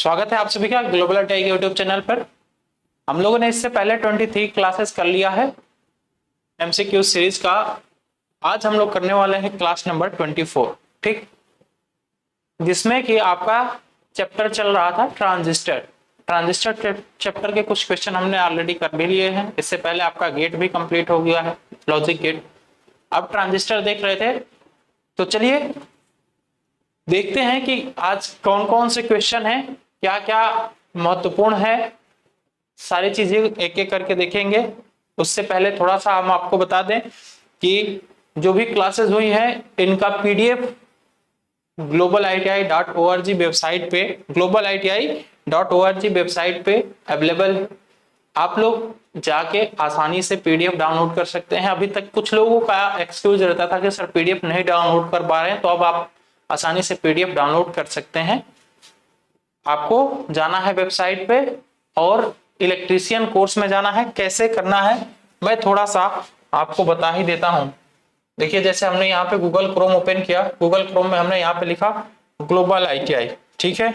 स्वागत है आप सभी का ग्लोबल आईटीआई के यूट्यूब चैनल पर। हम लोगों ने इससे पहले 23 क्लासेस कर लिया है एमसीक्यू सीरीज का। आज हम लोग करने वाले हैं क्लास नंबर 24, ठीक, जिसमें कि आपका चैप्टर चल रहा था ट्रांजिस्टर। चैप्टर के कुछ क्वेश्चन हमने ऑलरेडी कर भी लिए हैं। इससे पहले आपका गेट भी कंप्लीट हो गया है, लॉजिक गेट। अब ट्रांजिस्टर देख रहे थे, तो चलिए देखते हैं कि आज कौन कौन से क्वेश्चन हैं, क्या क्या महत्वपूर्ण है, सारी चीजें एक एक करके देखेंगे। उससे पहले थोड़ा सा हम आपको बता दें कि जो भी क्लासेस हुई है इनका पीडीएफ globaliti.org वेबसाइट पे अवेलेबल है। आप लोग जाके आसानी से पीडीएफ डाउनलोड कर सकते हैं। अभी तक कुछ लोगों का एक्सक्यूज रहता था कि सर पीडीएफ नहीं डाउनलोड कर पा रहे हैं, तो अब आप आसानी से पीडीएफ डाउनलोड कर सकते हैं। आपको जाना है वेबसाइट पे और इलेक्ट्रीशियन कोर्स में जाना है। कैसे करना है मैं थोड़ा सा आपको बता ही देता हूं। देखिए, जैसे हमने यहाँ पे गूगल क्रोम ओपन किया, गूगल क्रोम में हमने यहाँ पे लिखा ग्लोबल आईटीआई, ठीक है,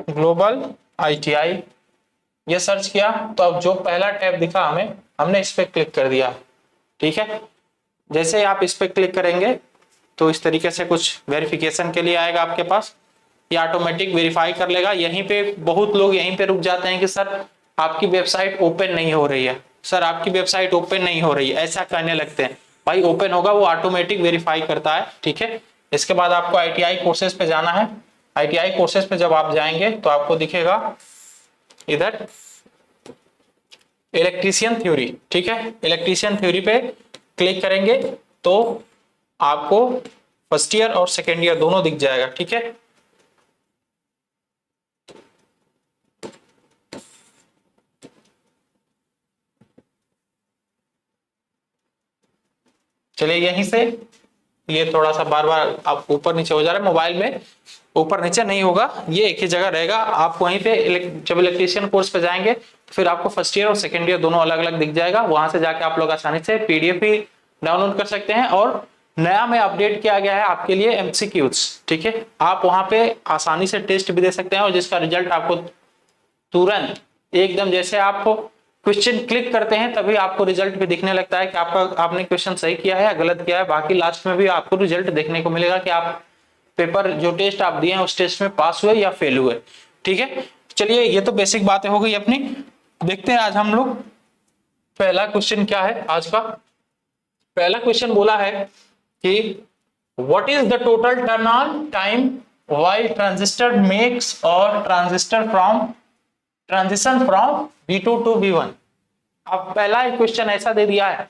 ग्लोबल आईटीआई ये सर्च किया तो अब जो पहला टैब दिखा हमने इस पे क्लिक कर दिया, ठीक है। जैसे आप इस पे क्लिक करेंगे तो इस तरीके से कुछ वेरिफिकेशन के लिए आएगा आपके पास। ये ऑटोमेटिक वेरीफाई कर लेगा। यहीं पे बहुत लोग यहीं पे रुक जाते हैं कि सर आपकी वेबसाइट ओपन नहीं हो रही है, सर आपकी वेबसाइट ओपन नहीं हो रही है, ऐसा कहने लगते हैं। भाई ओपन होगा, वो ऑटोमेटिक वेरीफाई करता है, ठीक है। इसके बाद आपको आईटीआई कोर्सेज पे जाना है। आईटीआई कोर्सेज पे जब आप जाएंगे तो आपको दिखेगा इधर इलेक्ट्रीशियन थ्योरी, ठीक है। इलेक्ट्रीशियन थ्योरी पे क्लिक करेंगे तो आपको फर्स्ट ईयर और सेकेंड ईयर दोनों दिख जाएगा, ठीक है। चलिए यहीं से ये थोड़ा सा बार बार आप ऊपर नीचे हो जा रहा है। मोबाइल में ऊपर नीचे नहीं होगा, ये एक ही जगह रहेगा। आप वहीं पे जब इलेक्ट्रीशियन कोर्स पे जाएंगे तो फिर आपको फर्स्ट ईयर और सेकेंड ईयर दोनों अलग अलग दिख जाएगा। वहां से जाके आप लोग आसानी से पीडीएफ भी डाउनलोड कर सकते हैं। और नया में अपडेट किया गया है आपके लिए एमसीक्यूज, ठीक है। आप वहां पे आसानी से टेस्ट भी दे सकते हैं और जिसका रिजल्ट आपको तुरंत एकदम, जैसे आपको क्वेश्चन क्लिक करते हैं तभी आपको रिजल्ट भी दिखने लगता है कि आपने क्वेश्चन सही किया है या गलत किया है। बाकी लास्ट में भी आपको रिजल्ट देखने को मिलेगा कि आप पेपर जो टेस्ट आप दिए हैं उस टेस्ट में पास हुए या फेल हुए, ठीक है। चलिए ये तो बेसिक बातें हो गई अपनी। देखते हैं आज हम लोग पहला क्वेश्चन क्या है। आज का पहला क्वेश्चन बोला है कि what is the total turn on time while transistor makes और transition from V2 to V1। अब पहला एक क्वेश्चन ऐसा दे दिया है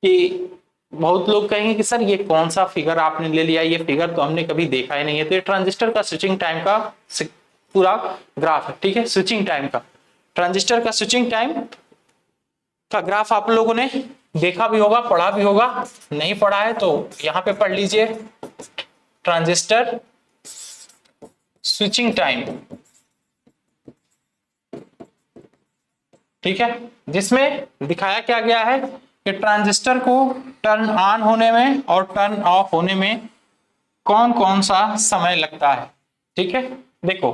कि बहुत लोग कहेंगे कि सर ये कौन सा फिगर आपने ले लिया, ये फिगर तो हमने कभी देखा ही नहीं है। तो ये ट्रांजिस्टर का स्विचिंग टाइम का पूरा ग्राफ है, ठीक है। स्विचिंग टाइम का, ट्रांजिस्टर का स्विचिंग टाइम का ग्राफ आप लोगों ने देखा भी होगा, पढ़ा भी होगा। नहीं पढ़ा है तो यहां पे पढ़ लीजिए, ट्रांजिस्टर स्विचिंग टाइम, ठीक है, जिसमें दिखाया क्या गया है कि ट्रांजिस्टर को टर्न ऑन होने में और टर्न ऑफ होने में कौन कौन सा समय लगता है, ठीक है। देखो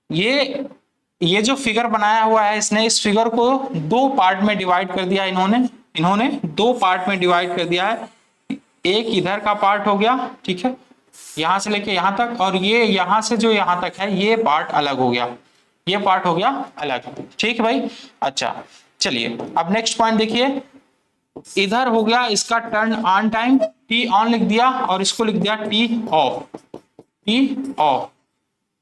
ये जो फिगर बनाया हुआ है, इसने इस फिगर को दो पार्ट में डिवाइड कर दिया। इन्होंने दो पार्ट में डिवाइड कर दिया है। एक इधर का पार्ट हो गया, ठीक है, यहां से लेके यहां तक, और ये यहां से जो यहां तक है ये पार्ट अलग हो गया, ये पार्ट हो गया अलग, ठीक है भाई। अच्छा चलिए अब नेक्स्ट पॉइंट देखिए। इधर हो गया इसका turn on time, T on लिख दिया, और इसको लिख दिया टी ऑफ, टी ऑफ।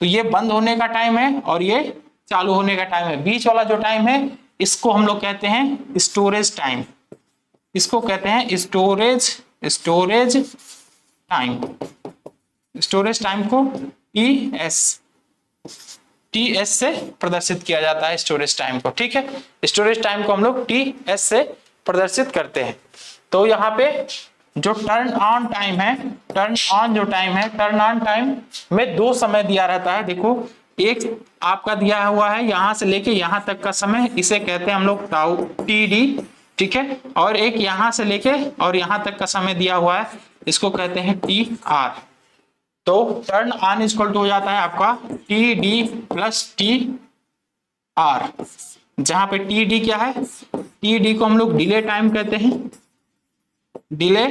तो ये बंद होने का टाइम है और ये चालू होने का टाइम है। बीच वाला जो टाइम है इसको हम लोग कहते हैं स्टोरेज टाइम, इसको कहते हैं स्टोरेज टाइम। स्टोरेज टाइम को टीएस से प्रदर्शित किया जाता है, स्टोरेज टाइम को, ठीक है। स्टोरेज टाइम को हम लोग टीएस से प्रदर्शित करते हैं। तो यहाँ पे जो टर्न ऑन टाइम है, टर्न ऑन टाइम में दो समय दिया रहता है। देखो एक आपका दिया हुआ है यहां से लेके यहां तक का समय, इसे कहते हैं हम लोग टाउ टीडी, ठीक है। और एक यहां से लेके और यहां तक का समय दिया हुआ है, इसको कहते हैं टी आर। तो टर्न ऑन इक्वल टू हो जाता है आपका T D plus T are, जहां पे टी डी क्या है, टी डी को हम लोग डिले टाइम कहते हैं, डिले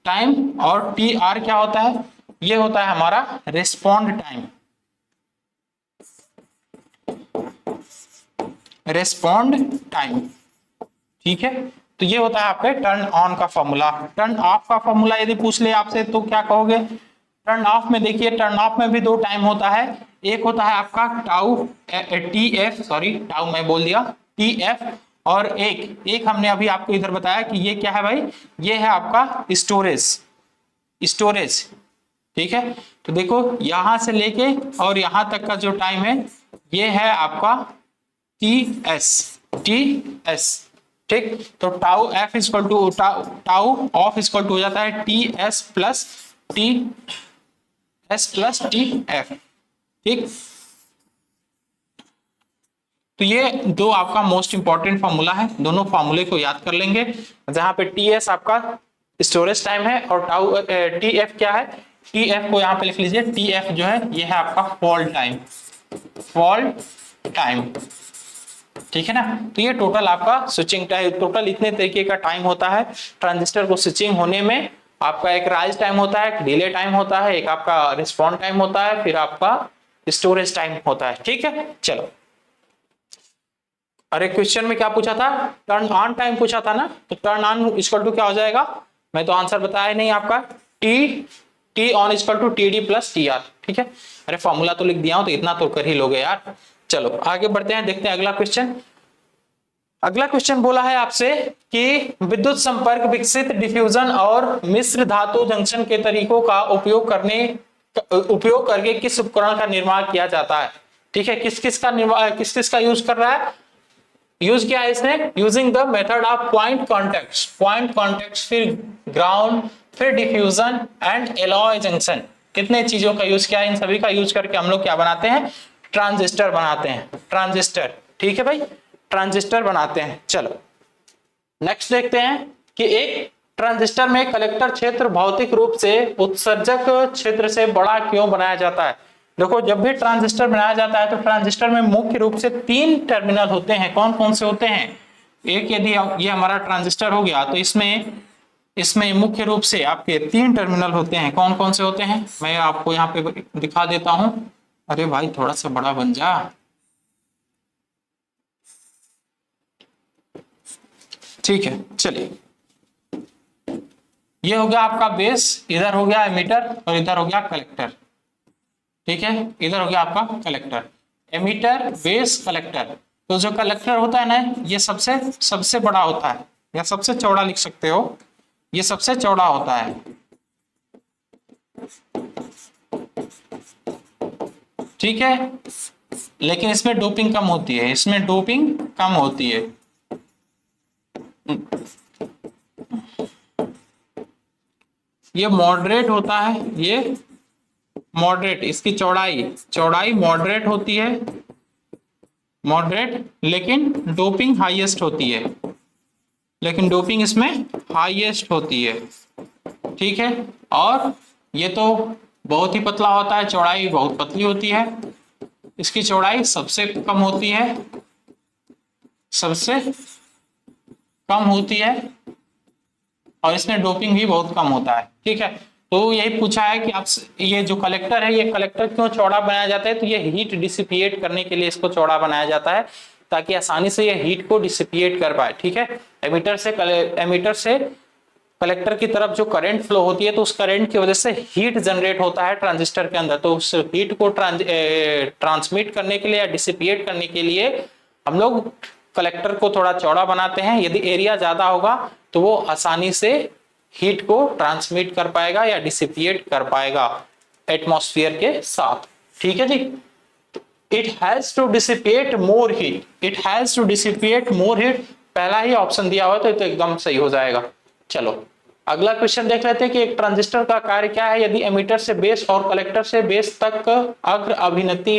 टाइम, और टी आर क्या होता है, ये होता है हमारा रिस्पॉन्ड टाइम, रिस्पॉन्ड टाइम। ठीक है, तो ये होता है आपके टर्न ऑन का फॉर्मूला। टर्न ऑफ का फॉर्मूला यदि पूछ ले आपसे तो क्या कहोगे? टर्न ऑफ में देखिए, टर्न ऑफ में भी दो टाइम होता है, एक होता है आपका tau T F, sorry tau मैं बोल दिया, टी एफ, और एक हमने अभी आपको इधर बताया कि ये क्या है भाई, ये है आपका स्टोरेज, स्टोरेज। ठीक है, तो देखो यहां से लेके और यहां तक का जो टाइम है ये है आपका टी एस। ठीक, तो tau F equal to tau off equal to हो जाता है T S plus T F. ठीक, तो ये दो आपका मोस्ट इंपॉर्टेंट फॉर्मूला है, दोनों फॉर्मूले को याद कर लेंगे, जहां पे टी एस आपका स्टोरेज टाइम है और टाउ टी एफ क्या है, टी एफ को यहां पे लिख लीजिए, टी एफ जो है ये है आपका फॉल टाइम, फॉल टाइम। ठीक है ना, तो ये टोटल आपका स्विचिंग टाइम, टोटल इतने तरीके का टाइम होता है ट्रांजिस्टर को स्विचिंग होने में। आपका एक राइज टाइम होता है, एक डिले टाइम होता है, एक आपका रिस्पॉन्ड टाइम होता है, फिर आपका स्टोरेज टाइम होता है। ठीक है, चलो, अरे क्वेश्चन में क्या पूछा था, टर्न ऑन टाइम पूछा था ना, तो टर्न ऑन इक्वल टू क्या हो जाएगा, मैं तो आंसर बताया नहीं आपका, T on equal to T D plus T R. ठीक है, अरे फॉर्मूला तो लिख दिया हूं तो इतना तो कर ही लोगे यार। चलो आगे बढ़ते हैं, देखते हैं अगला क्वेश्चन। अगला क्वेश्चन बोला है आपसे कि विद्युत संपर्क विकसित डिफ्यूजन और मिश्र धातु जंक्शन के तरीकों का उपयोग करके किस उपकरण का निर्माण किया जाता है। ठीक है, किस किस का यूज कर रहा है, यूज किया है इसने, using the method of point contact, फिर ग्राउंड, फिर डिफ्यूजन एंड एलॉय जंक्शन। कितने चीजों का यूज किया है, इन सभी का यूज करके हम लोग क्या बनाते हैं, ट्रांजिस्टर बनाते हैं, ट्रांजिस्टर। ठीक है भाई, ट्रांजिस्टर बनाते हैं। चलो नेक्स्ट देखते हैं कि एक ट्रांजिस्टर में कलेक्टर क्षेत्र भौतिक रूप से उत्सर्जक क्षेत्र से बड़ा क्यों बनाया जाता है। देखो जब भी ट्रांजिस्टर बनाया जाता है तो ट्रांजिस्टर में मुख्य रूप से 3 टर्मिनल होते हैं। कौन कौन से होते हैं, एक यदि ये हमारा ट्रांजिस्टर हो गया तो इसमें मुख्य रूप से आपके 3 टर्मिनल होते हैं। कौन कौन से होते हैं, मैं आपको यहाँ पे दिखा देता हूं। अरे भाई थोड़ा सा बड़ा बन जा। ठीक है, चलिए, ये हो गया आपका बेस, इधर हो गया एमीटर और इधर हो गया कलेक्टर। ठीक है, इधर हो गया आपका कलेक्टर, एमीटर, बेस, कलेक्टर। तो जो कलेक्टर होता है ना, ये सबसे बड़ा होता है, या सबसे चौड़ा लिख सकते हो, ये सबसे चौड़ा होता है। ठीक है, लेकिन इसमें डोपिंग कम होती है, इसमें डोपिंग कम होती है। ये मॉडरेट होता है, ये मॉडरेट, इसकी चौड़ाई मॉडरेट होती है, मॉडरेट, लेकिन डोपिंग हाईएस्ट होती है, लेकिन डोपिंग इसमें हाईएस्ट होती है। ठीक है, और ये तो बहुत ही पतला होता है, चौड़ाई बहुत पतली होती है, इसकी चौड़ाई सबसे कम होती है, सबसे कम होती है, और इसमें डोपिंग भी बहुत कम होता है। ठीक है, तो यही पूछा है कि आप ये जो कलेक्टर है, ये कलेक्टर क्यों चौड़ा बनाया जाता है, तो ये हीट डिसिपिएट करने के लिए इसको चौड़ा बनाया जाता है, ताकि आसानी से ये हीट को डिसिपिएट कर पाए। ठीक है, एमीटर से कलेक्टर की तरफ जो करंट फ्लो होती है, तो उस करंट की वजह से हीट जनरेट होता है ट्रांजिस्टर के अंदर, तो उस हीट को ट्रांसमिट करने के लिए या डिसिपिएट करने के लिए हम लोग कलेक्टर को थोड़ा चौड़ा बनाते हैं। यदि एरिया ज्यादा होगा तो वो आसानी से हीट को ट्रांसमिट कर पाएगा या डिसिपिएट कर पाएगा एटमॉस्फेयर के साथ। ठीक है जी, it has to dissipate more heat, it has to dissipate more heat, पहला ही ऑप्शन दिया हुआ तो एकदम सही हो जाएगा। चलो अगला क्वेश्चन देख लेते हैं कि एक ट्रांजिस्टर का कार्य क्या है यदि एमीटर से बेस और कलेक्टर से बेस तक अग्र अभिनति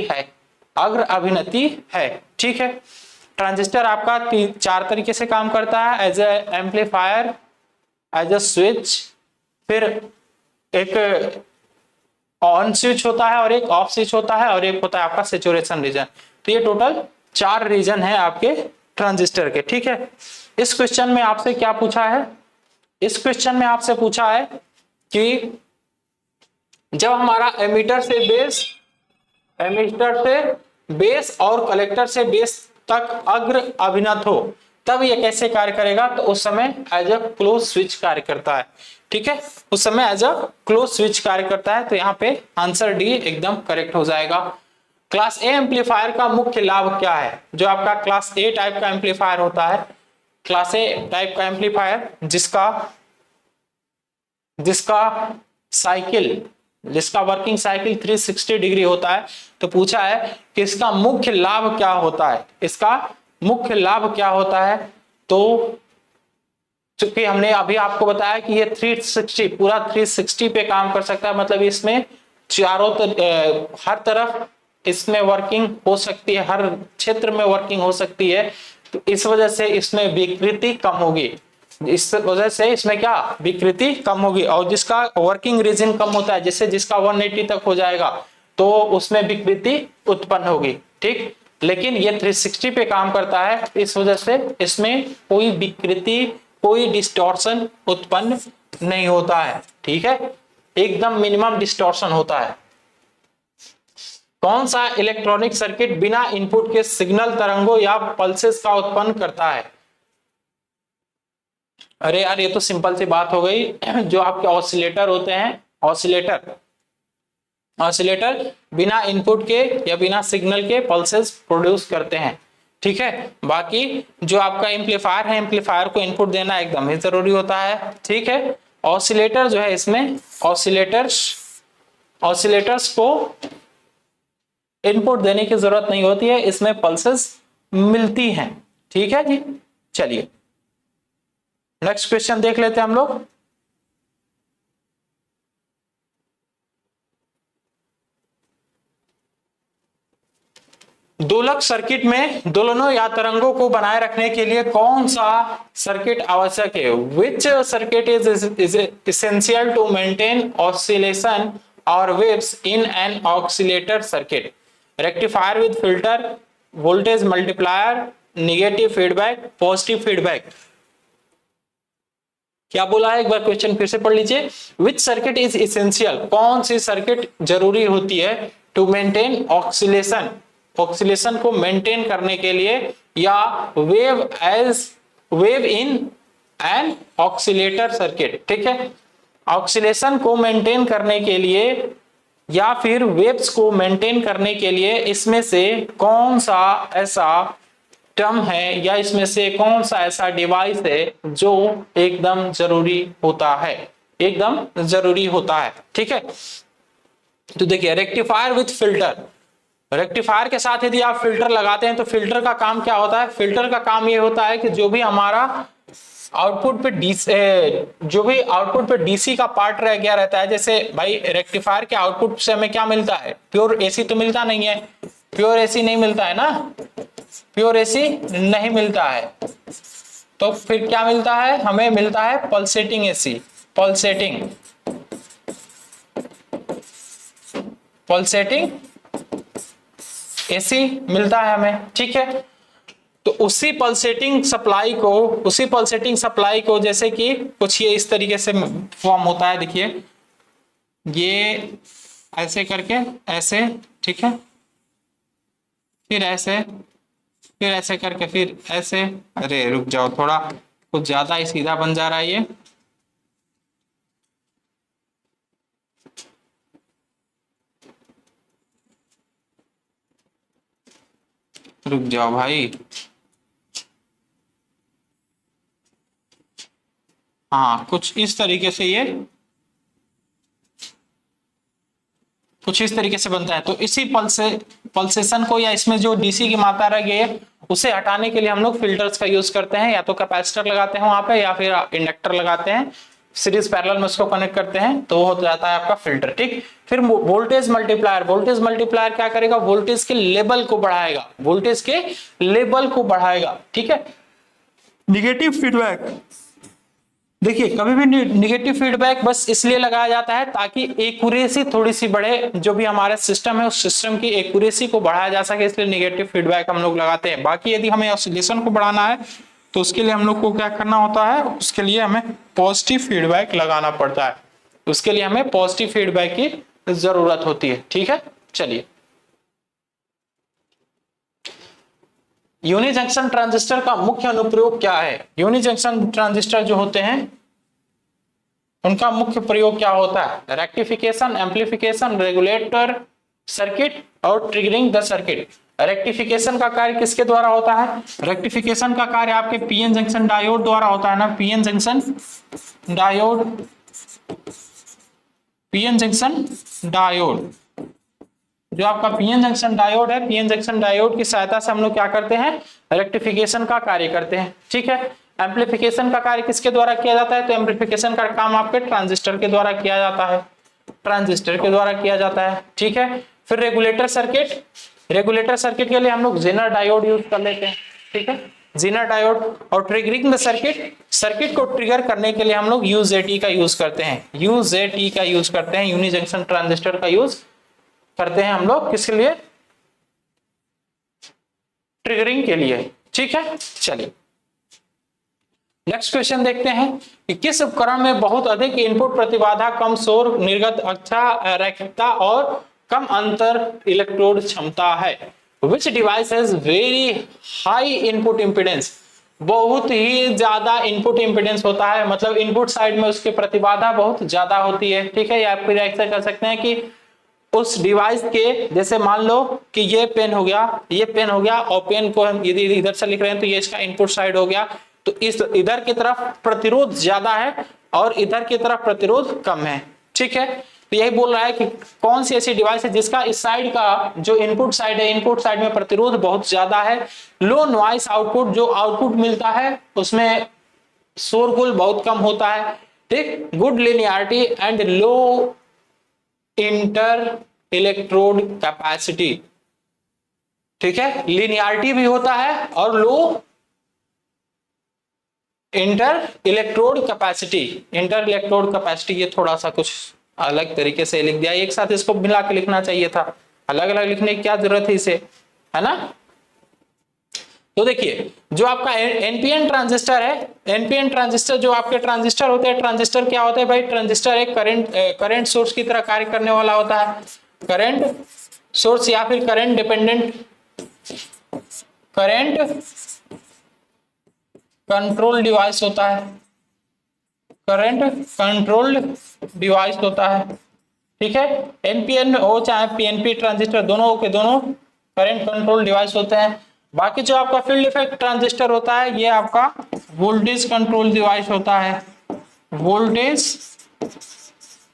है। ठीक है, ट्रांजिस्टर आपका 4 तरीके से काम करता है, as a amplifier, as a switch, फिर एक ऑन स्विच होता है और एक ऑफ स्विच होता है और एक होता है आपका सैचुरेशन रीजन। तो ये टोटल 4 रीजन है आपके ट्रांजिस्टर के, ठीक है। इस क्वेश्चन में आपसे क्या पूछा है, इस क्वेश्चन में आपसे पूछा है कि जब हमारा एमीटर से बेस और कलेक्टर से बेस तक अग्र अभिनत हो तब यह कैसे कार्य करेगा, तो उस समय एज अ क्लोज स्विच कार्य करता है, ठीक है। उस समय एज अ क्लोज स्विच कार्य करता है। तो यहाँ पे आंसर डी एकदम करेक्ट हो जाएगा। क्लास ए एम्पलीफायर का मुख्य लाभ क्या है, जो आपका क्लास ए टाइप का एम्पलीफायर होता है, क्लास ए टाइप का एम्पलीफायर जिसका वर्किंग साइकिल 360 डिग्री होता है। तो पूछा है कि इसका मुख्य लाभ क्या होता है, इसका मुख्य लाभ क्या होता है। तो चूंकि हमने अभी आपको बताया कि ये 360 पूरा 360 पे काम कर सकता है, मतलब इसमें हर तरफ इसमें वर्किंग हो सकती है, हर क्षेत्र में वर्किंग हो सकती है। तो इस वजह से इसमें विकृति कम होगी, इस वजह से इसमें क्या विकृति कम होगी। और जिसका वर्किंग रीजन कम होता है, जैसे जिसका 180 तक हो जाएगा तो उसमें विकृति उत्पन्न होगी, ठीक। लेकिन ये 360 पे काम करता है, इस वजह से इसमें कोई विकृति, कोई डिस्टॉर्शन उत्पन्न नहीं होता है, ठीक है, एकदम मिनिमम डिस्टॉर्शन होता है। कौन सा इलेक्ट्रॉनिक सर्किट बिना इनपुट के सिग्नल तरंगों या पल्सेस का उत्पन्न करता है। अरे यार ये तो सिंपल सी बात हो गई, जो आपके ऑसिलेटर होते हैं, ऑसिलेटर बिना इनपुट के या बिना सिग्नल के पल्सेस प्रोड्यूस करते हैं, ठीक है। बाकी जो आपका एम्पलीफायर है, एम्पलीफायर को इनपुट देना एकदम ही जरूरी होता है, ठीक है। ऑसिलेटर जो है, इसमें ऑसिलेटर्स को इनपुट देने की जरूरत नहीं होती है, इसमें पल्सेस मिलती हैं, ठीक है जी। चलिए नेक्स्ट क्वेश्चन देख लेते हैं हम लोग। दोलक सर्किट में दोलनों या तरंगों को बनाए रखने के लिए कौन सा सर्किट आवश्यक है। Which circuit is essential to maintain oscillation और waves in an oscillator circuit. Rectifier with filter, voltage multiplier, negative feedback, positive feedback. क्या बोला है, एक बार क्वेश्चन फिर से पढ़ लीजिए। विच सर्किट इज इसेंशियल, कौन सी सर्किट जरूरी होती है, टू मेंटेन ऑक्सीलेशन, ऑक्सीलेशन को मेंटेन करने के लिए, या wave in an oscillator circuit, ठीक है। ऑक्सीलेशन को मेंटेन करने के लिए या फिर वेव्स को मेंटेन करने के लिए इसमें से कौन सा ऐसा टर्म है या इसमें से कौन सा ऐसा डिवाइस है जो एकदम जरूरी होता है, एकदम जरूरी होता है, ठीक है। तो देखिए रेक्टिफायर विथ फिल्टर, रेक्टिफायर के साथ यदि आप फिल्टर लगाते हैं तो फिल्टर का काम क्या होता है, फिल्टर का काम ये होता है कि जो भी हमारा आउटपुट पे डीसी का पार्ट रह गया रहता है, जैसे भाई रेक्टिफायर के आउटपुट से हमें क्या मिलता है, प्योर एसी तो मिलता नहीं है, प्योर एसी नहीं मिलता है ना, प्योर एसी नहीं मिलता है, तो फिर क्या मिलता है, हमें मिलता है पल्सेटिंग एसी, पल्सेटिंग एसी मिलता है हमें, ठीक है। तो उसी पल्सेटिंग सप्लाई को जैसे कि कुछ ये इस तरीके से फॉर्म होता है, देखिए ये ऐसे करके ऐसे, ठीक है, फिर ऐसे करके फिर ऐसे, अरे रुक जाओ थोड़ा, कुछ ज्यादा ही सीधा बन जा रहा है ये, रुक जाओ भाई, हाँ कुछ इस तरीके से ये कुछ इस तरीके से बनता है। तो इसी पल्सेशन को या इसमें जो डीसी की मात्रा रह गई है उसे हटाने के लिए हम लोग फिल्टर्स का यूज करते हैं, या तो कैपेसिटर लगाते हैं वहां पे या फिर इंडक्टर लगाते हैं, सीरीज पैरेलल में उसको कनेक्ट करते हैं तो वो हो जाता है आपका फिल्टर, ठीक। फिर वोल्टेज मल्टीप्लायर क्या करेगा, वोल्टेज के लेवल को बढ़ाएगा, ठीक है। निगेटिव देखिए कभी भी निगेटिव फीडबैक बस इसलिए लगाया जाता है ताकि एक्यूरेसी थोड़ी सी बढ़े, जो भी हमारा सिस्टम है उस सिस्टम की एक्यूरेसी को बढ़ाया जा सके, इसलिए निगेटिव फीडबैक हम लोग लगाते हैं। बाकी यदि हमें ऑसिलेशन को बढ़ाना है तो उसके लिए हम लोग को क्या करना होता है, उसके लिए हमें पॉजिटिव फीडबैक लगाना पड़ता है, उसके लिए हमें पॉजिटिव फीडबैक की जरूरत होती है। ठीक है, चलिए यूनि जंक्शन ट्रांजिस्टर का मुख्य अनुप्रयोग क्या है। यूनि जंक्शन ट्रांजिस्टर जो होते हैं उनका मुख्य प्रयोग क्या होता है, रेक्टिफिकेशन, एम्पलीफिकेशन, रेगुलेटर सर्किट और ट्रिगरिंग द सर्किट। रेक्टिफिकेशन का कार्य किसके द्वारा होता है, रेक्टिफिकेशन का कार्य आपके पीएन जंक्शन डायोड द्वारा होता है ना, PN junction diode, PN junction diode, जो आपका पीएन जंक्शन डायोड है, पीएन जंक्शन डायोड की सहायता से हम लोग क्या करते हैं, रेक्टिफिकेशन का कार्य करते हैं। ठीक है, एम्पलीफिकेशन का कार्य किसके द्वारा किया जाता है, तो एम्पलीफिकेशन का काम आपके ट्रांजिस्टर के द्वारा किया जाता है, ट्रांजिस्टर के द्वारा किया जाता है। ठीक है, फिर रेगुलेटर सर्किट, रेगुलेटर सर्किट के लिए हम लोग जेनर डायोड यूज कर लेते हैं। ठीक है, जेनर डायोड। और ट्रिगरिंग द सर्किट, सर्किट को ट्रिगर करने के लिए हम लोग यूजेटी का यूज करते हैं, यूजेटी का यूज करते हैं, यूनि जंक्शन ट्रांजिस्टर का यूज करते हैं हम लोग, किसके लिए, ट्रिगरिंग के लिए। ठीक है, चलिए नेक्स्ट क्वेश्चन देखते हैं कि किस उपकरण में बहुत अधिक इनपुट प्रतिबाधा, कम शोर, निर्गत अच्छा रैखिकता और कम अंतर इलेक्ट्रोड क्षमता है। विच device has very high input impedance, बहुत ही ज्यादा इनपुट इंपीडेंस होता है, मतलब इनपुट साइड में उसकी प्रतिबाधा बहुत ज्यादा होती है। ठीक है, या फिर ऐसा कर सकते हैं कि उस डिवाइस के, जैसे मान लो कि ये पेन हो गया, ये पेन हो गया, और पेन को हम यदि इधर से लिख रहे हैं तो ये इसका इनपुट साइड हो गया, तो इस इधर की तरफ प्रतिरोध ज्यादा है और इधर की तरफ प्रतिरोध कम है। ठीक है, तो यही बोल रहा है कि कौन सी ऐसी डिवाइस है जिसका इस साइड का जो इनपुट साइड है, इनपुट साइड में प्रतिरोध बहुत ज्यादा है, लो नॉइस आउटपुट, जो आउटपुट मिलता है उसमें शोरगुल बहुत कम होता है। ठीक, good linearity and low inter electrode capacity. ठीक है, लिनियरिटी भी होता है और low inter electrode capacity, inter electrode capacity, ये थोड़ा सा कुछ अलग तरीके से लिख दिया, एक साथ इसको मिला के लिखना चाहिए था, अलग अलग लिखने की क्या जरूरत है इसे, है ना। तो देखिए जो आपका एनपीएन ट्रांजिस्टर है, एनपीएन ट्रांजिस्टर, जो आपके ट्रांजिस्टर होते हैं, ट्रांजिस्टर क्या होता है भाई, ट्रांजिस्टर एक करंट सोर्स की तरह कार्य करने वाला होता है, करंट सोर्स या फिर current dependent, current control device होता है, करंट कंट्रोल्ड डिवाइस होता है। ठीक है, एनपीएन हो चाहे पीएनपी ट्रांजिस्टर, दोनों के दोनों करंट कंट्रोल डिवाइस होते हैं। बाकी जो आपका फील्ड इफेक्ट ट्रांजिस्टर होता है, ये आपका वोल्टेज कंट्रोल डिवाइस होता है, वोल्टेज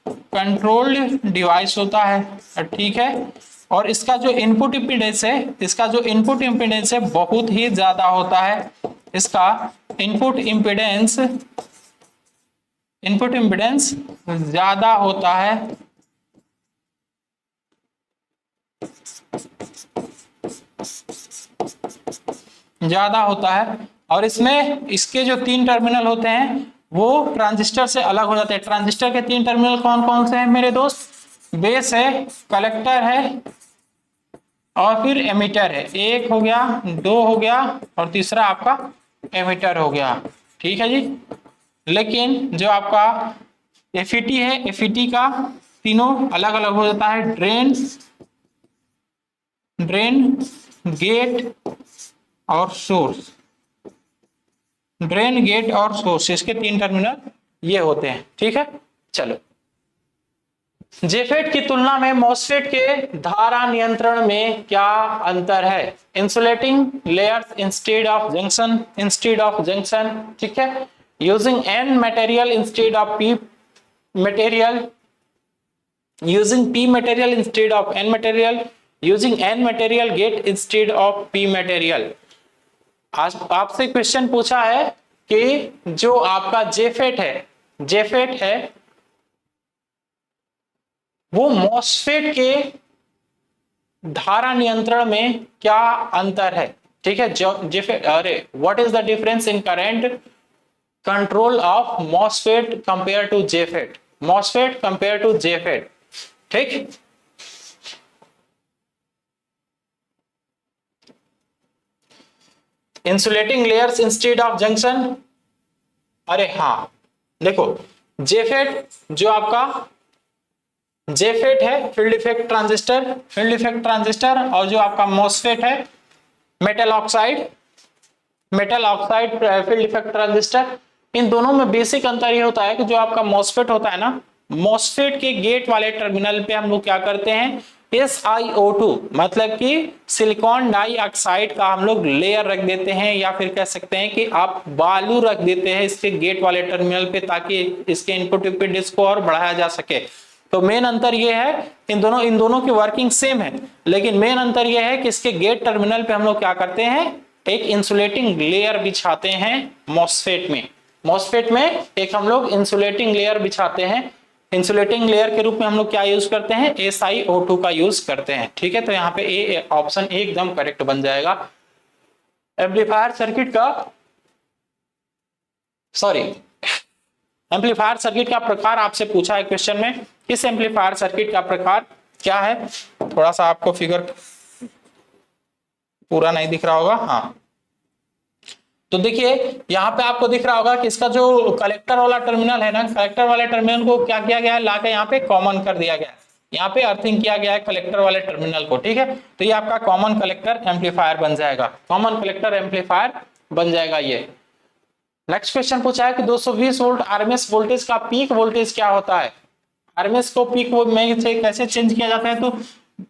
कंट्रोल्ड डिवाइस होता है। ठीक है, और इसका जो इनपुट इंपीडेंस है, इसका जो इनपुट इंपीडेंस है बहुत ही ज्यादा होता है, इसका इनपुट इंपीडेंस, इनपुट इंपीडेंस ज्यादा होता है, ज्यादा होता है। और इसमें इसके जो 3 टर्मिनल होते हैं वो ट्रांजिस्टर से अलग हो जाते हैं। ट्रांजिस्टर के 3 टर्मिनल कौन कौन से हैं मेरे दोस्त, बेस है, कलेक्टर है और फिर एमिटर है। 1 हो गया, 2 हो गया और तीसरा आपका एमिटर हो गया। ठीक है जी, लेकिन जो आपका एफईटी है, एफईटी का तीनों अलग अलग हो जाता है, ड्रेन, ड्रेन, गेट और सोर्स, ड्रेन, गेट और सोर्स, इसके 3 टर्मिनल ये होते हैं। ठीक है, चलो जेफेट की तुलना में मॉसफेट के धारा नियंत्रण में क्या अंतर है, insulating layers instead of junction, instead of junction. ठीक है, using N material instead of P material, using P material instead of N material, using N material gate instead of P material. आज आपसे क्वेश्चन पूछा है कि जो आपका JFET है, जेफेट है वो मॉसफेट के धारा नियंत्रण में क्या अंतर है। ठीक है, जेफेट, अरे what is the difference in current control of MOSFET compare to JFET, MOSFET compare to JFET, ठीक। Insulating layers instead of junction, अरे हाँ देखो, जेफेट जो आपका जेफेट है field effect transistor, field effect transistor, और जो आपका मॉसफेट है metal oxide, metal oxide field effect transistor, इन दोनों में बेसिक अंतर ये होता है कि जो आपका मॉसफेट होता है ना, मॉसफेट के गेट वाले टर्मिनल पे हम लोग क्या करते हैं, SiO2 मतलब कि सिलिकॉन डाइऑक्साइड का हम लोग लेयर रख देते हैं, या फिर कह सकते हैं कि आप बालू रख देते हैं इसके गेट वाले टर्मिनल पे, ताकि इसके इनपुट इम्पीडेंस को और बढ़ाया जा सके। तो मेन अंतर यह है, इन दोनों की वर्किंग सेम है, लेकिन मेन अंतर यह है कि इसके गेट टर्मिनल पे हम लोग क्या करते हैं, एक इंसुलेटिंग लेयर बिछाते हैं मॉसफेट में, मॉसफेट में एक हम लोग इंसुलेटिंग लेयर बिछाते हैं। इंसुलेटिंग लेयर के रूप में हम लोग क्या यूज करते हैं, SiO2 का यूज करते हैं, ठीक है। तो यहाँ पे ए ऑप्शन एकदम करेक्ट बन जाएगा। एम्पलीफायर सर्किट का, सॉरी, एम्पलीफायर सर्किट का प्रकार आपसे पूछा है क्वेश्चन में, इस एम्पलीफायर सर्किट का प्रकार क्या है। थोड़ा सा आपको फिगर पूरा नहीं दिख रहा होगा, हाँ, तो देखिए यहाँ पे आपको दिख रहा होगा कि इसका जो कलेक्टर वाला टर्मिनल है ना, कलेक्टर वाले टर्मिनल को क्या किया गया है, लाके यहाँ पे कॉमन कर दिया गया है, यहाँ पे अर्थिंग किया गया है कलेक्टर वाले टर्मिनल को, ठीक है। तो ये आपका कॉमन कलेक्टर एम्पलीफायर बन जाएगा, कॉमन कलेक्टर एम्पलीफायर बन जाएगा ये। नेक्स्ट क्वेश्चन पूछा है कि 220 वोल्ट आरएमएस वोल्टेज का पीक वोल्टेज क्या होता है। आरएमएस को पीक में से कैसे चेंज किया जाता है, तो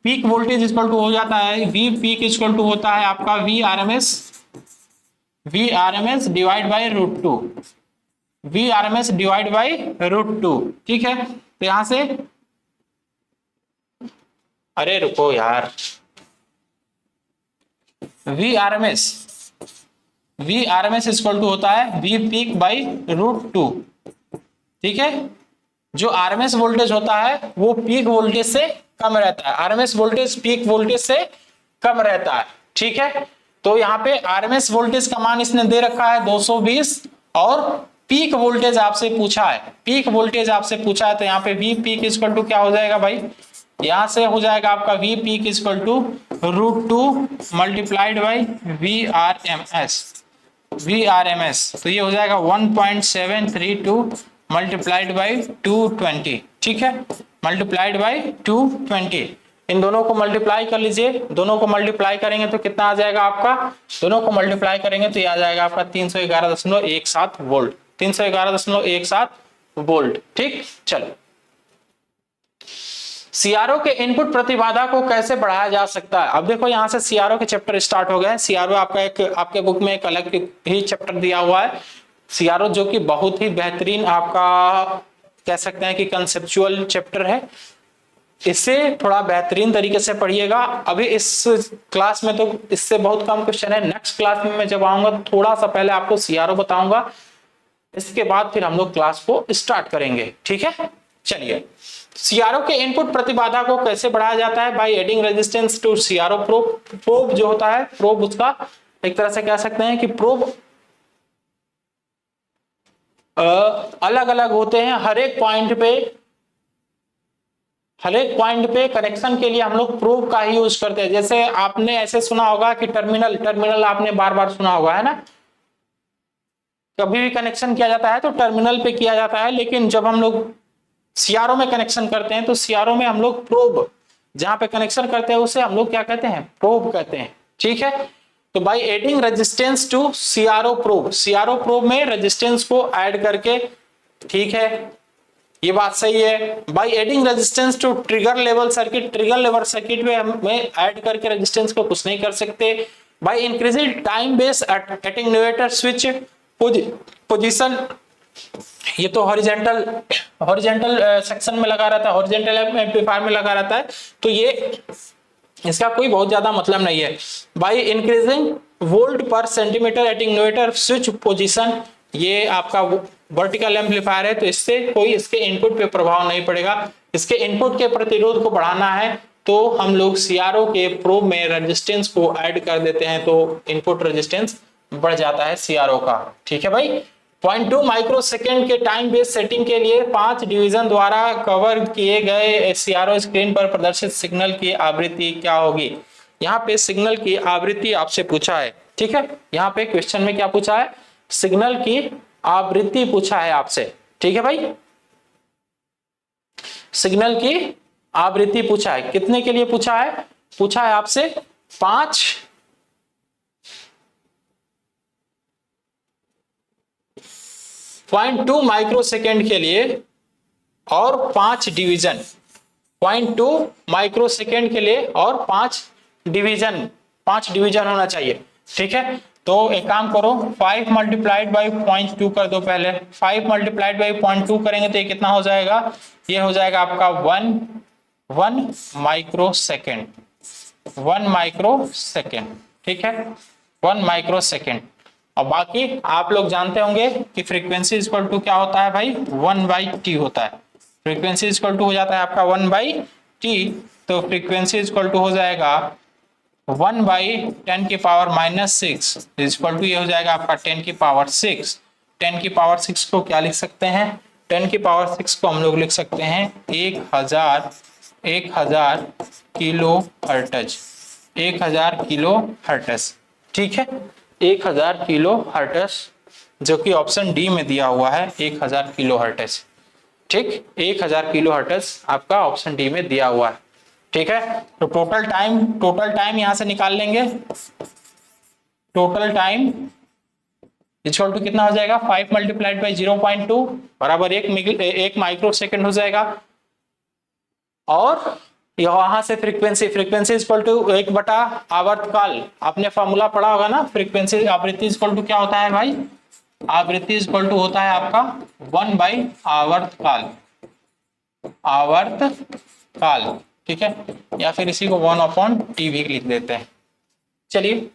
पीक वोल्टेज इक्वल टू हो जाता है, वी पीक इक्वल टू होता है आपका V RMS divide by √2, V RMS divide by √2, ठीक है। तो यहां से, अरे रुको यार, वी आरएमएस इक्वल टू होता है वी पीक बाई √2, ठीक है। जो आरएमएस वोल्टेज होता है वो पीक वोल्टेज से कम रहता है, आरएमएस वोल्टेज पीक वोल्टेज से कम रहता है, ठीक है। तो यहाँ पे आरएमएस वोल्टेज का मान इसने दे रखा है 220, और पीक वोल्टेज आपसे पूछा है, पीक वोल्टेज आपसे पूछा है, तो यहाँ पे वी पीक इक्वल टू क्या हो जाएगा भाई, यहां से हो जाएगा आपका V peak equal to √2 multiplied by V R M S, तो ये हो जाएगा 1.732 मल्टीप्लाइड बाई 220, ठीक है, मल्टीप्लाइड बाई 220। इन दोनों को मल्टीप्लाई कर लीजिए, दोनों को मल्टीप्लाई करेंगे तो कितना आ जाएगा आपका, दोनों को मल्टीप्लाई करेंगे तो ये आ जाएगा आपका 311.17 वोल्ट, 311.17 वोल्ट, ठीक। चलो, सीआरओ के इनपुट प्रतिबाधा को कैसे बढ़ाया जा सकता है। अब देखो यहाँ से सीआरओ के चैप्टर स्टार्ट हो गए। सीआरओ आपका एक आपके बुक में एक अलग ही चैप्टर दिया हुआ है, सीआरओ, जो कि बहुत ही बेहतरीन आपका कह सकते हैं कि कंसेप्चुअल चैप्टर है। इससे थोड़ा बेहतरीन तरीके से पढ़िएगा। अभी इस क्लास में तो इससे बहुत कम क्वेश्चन है, नेक्स्ट क्लास में मैं जब आऊंगा थोड़ा सा पहले आपको सीआरओ बताऊंगा, इसके बाद फिर हम लोग क्लास को स्टार्ट करेंगे, ठीक है। चलिए, सीआरओ के इनपुट प्रतिबाधा को कैसे बढ़ाया जाता है, by adding resistance to CRO probe. Probe जो होता है, प्रोब उसका एक तरह से कह सकते हैं कि प्रोब अलग अलग होते हैं, हर एक पॉइंट पे कनेक्शन के लिए हम लोग प्रोब का ही यूज करते हैं। जैसे आपने ऐसे सुना होगा कि टर्मिनल आपने बार बार सुना होगा, है ना, कभी भी कनेक्शन किया जाता है तो टर्मिनल पे किया जाता है, लेकिन जब हम लोग सीआरओ में कनेक्शन करते हैं तो सीआरओ में हम लोग प्रोब जहां पे कनेक्शन करते हैं उसे हम लोग क्या कहते हैं, प्रोब कहते हैं, ठीक है। तो by adding resistance to CRO probe में रेजिस्टेंस को ऐड करके, ठीक है, ये बात सही है। By adding resistance to trigger level circuit में ऐड करके रेजिस्टेंस को कुछ नहीं कर सकते। By increasing time base attenuator switch position, ये तो हॉरिजेंटल सेक्शन में लगा रहता है, हॉरिजेंटल एम्पलीफायर में लगा रहता है, तो ये इसका कोई बहुत ज्यादा मतलब नहीं है। बाय इंक्रीजिंग वोल्ट पर सेंटीमीटर एटेन्यूएटर स्विच पोजीशन, ये आपका वर्टिकल एम्पलीफायर है, तो इससे कोई इसके इनपुट पे प्रभाव नहीं पड़ेगा। इसके इनपुट के प्रतिरोध को बढ़ाना है तो हम लोग सीआरओ के प्रोब में रेजिस्टेंस को ऐड कर देते हैं, तो इनपुट रेजिस्टेंस बढ़ जाता है सीआरओ का, ठीक है भाई। 0.2 माइक्रोसेकंड के टाइम बेस्ड सेटिंग के लिए 5 डिवीजन द्वारा कवर किए गए सीआरओ स्क्रीन पर प्रदर्शित सिग्नल की आवृत्ति क्या होगी। यहाँ पे सिग्नल की आवृत्ति आपसे पूछा है, ठीक है। यहाँ पे क्वेश्चन में क्या पूछा है, सिग्नल की आवृत्ति पूछा है आपसे, ठीक है भाई। सिग्नल की आवृत्ति पूछा है, कितने के लिए पूछा है, पूछा है आपसे 5.2 माइक्रोसेकंड के लिए और 5 डिवीजन, 0.2 माइक्रोसेकंड के लिए और 5 डिवीजन होना चाहिए, ठीक है। तो एक काम करो, 5 मल्टीप्लाइड बाई 0.2 कर दो पहले। 5 मल्टीप्लाइड बाई 0.2 करेंगे तो ये कितना हो जाएगा, ये हो जाएगा आपका 1 माइक्रोसेकंड, 1 माइक्रोसेकंड, ठीक है, 1 माइक्रोसेकंड। और बाकी आप लोग जानते होंगे कि फ्रीक्वेंसी इक्वल टू क्या होता है भाई, 1/t होता है। फ्रीक्वेंसी इक्वल टू हो जाता है आपका 1/t, तो फ्रीक्वेंसी इक्वल टू हो जाएगा 1/10 की पावर -6 इक्वल टू ये हो जाएगा आपका 10 की पावर 6। 10 की पावर 6 को क्या लिख सकते हैं, 10 की पावर 6 को हम लोग लिख सकते हैं 1000 किलो हर्ट्ज, 1000 किलो हर्ट्ज, ठीक है, 1000 किलो हर्ट्ज, जो कि ऑप्शन डी में दिया हुआ है 1000 किलो हर्ट्ज, ठीक, 1000 किलो हर्ट्ज आपका ऑप्शन डी में दिया हुआ है, ठीक है। तो टोटल टाइम यहां से निकाल लेंगे, टोटल टाइम इक्वल टू कितना हो जाएगा, 5 मल्टीप्लाइड बाई 0.2 बराबर 1 माइक्रो सेकेंड हो जाएगा। और वहां से फ्रीक्वेंसी इक्वल टू 1 बटा आवर्तकाल, आपने फॉर्मूला पढ़ा होगा ना, फ्रीक्वेंसी आवृत्ति इक्वल टू क्या होता है भाई, आवृत्ति इक्वल टू होता है आपका 1 बाई आवर्तकाल, ठीक है, या फिर इसी को 1/t भी लिख देते हैं। चलिए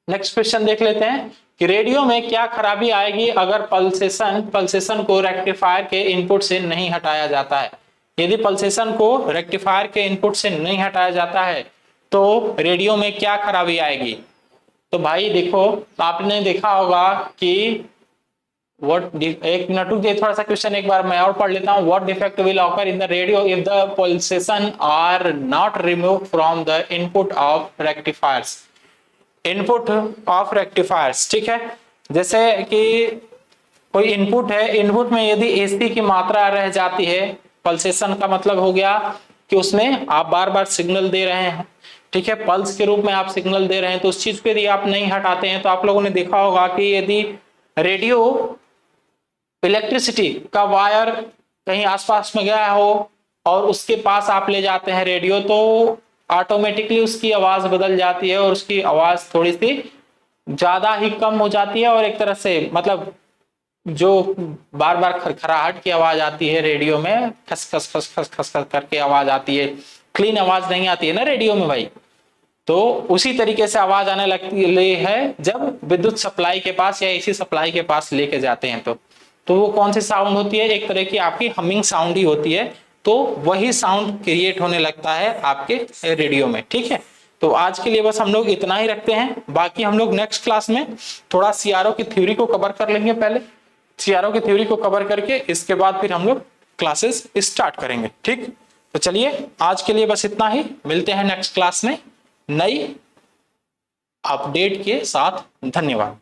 नेक्स्ट क्वेश्चन देख लेते हैं कि रेडियो में क्या खराबी आएगी अगर पल्सेशन को रेक्टिफायर के इनपुट से नहीं हटाया जाता है। यदि पल्सेशन को रेक्टिफायर के इनपुट से नहीं हटाया जाता है तो रेडियो में क्या खराबी आएगी। तो भाई देखो, आपने देखा होगा कि एक मिनट रुक जाइए, थोड़ा सा क्वेश्चन एक बार मैं और पढ़ लेता हूँ। What defect will occur in the radio if the pulsation are not remove from the input of rectifiers, input of rectifiers, ठीक है। जैसे कि कोई इनपुट है, इनपुट में यदि एसी की मात्रा रह जाती है, पल्सेशन का मतलब हो गया कि उसमें आप बार बार सिग्नल दे रहे हैं, ठीक है, पल्स के रूप में आप सिग्नल दे रहे हैं, तो उस चीज को यदि आप नहीं हटाते हैं तो आप लोगों ने देखा होगा कि यदि रेडियो इलेक्ट्रिसिटी का वायर कहीं आसपास में गया हो और उसके पास आप ले जाते हैं रेडियो, तो ऑटोमेटिकली उसकी आवाज बदल जाती है और उसकी आवाज थोड़ी सी ज्यादा ही कम हो जाती है, और एक तरह से मतलब जो बार बार खरखराहट की आवाज आती है रेडियो में, खस खस खस खस खस खस करके आवाज आती है, क्लीन आवाज नहीं आती है ना रेडियो में भाई, तो उसी तरीके से आवाज आने लगती है जब विद्युत सप्लाई के पास या एसी सप्लाई के पास लेके जाते हैं। तो वो कौन सी साउंड होती है, एक तरह की आपकी हमिंग साउंड ही होती है, तो वही साउंड क्रिएट होने लगता है आपके रेडियो में, ठीक है। तो आज के लिए बस हम लोग इतना ही रखते हैं, बाकी हम लोग नेक्स्ट क्लास में थोड़ा सीआरओ की थ्योरी को कवर कर लेंगे, पहले सीआरओ की थ्योरी को कवर करके इसके बाद फिर हम लोग क्लासेस स्टार्ट करेंगे, ठीक। तो चलिए आज के लिए बस इतना ही, मिलते हैं नेक्स्ट क्लास में नई अपडेट के साथ। धन्यवाद।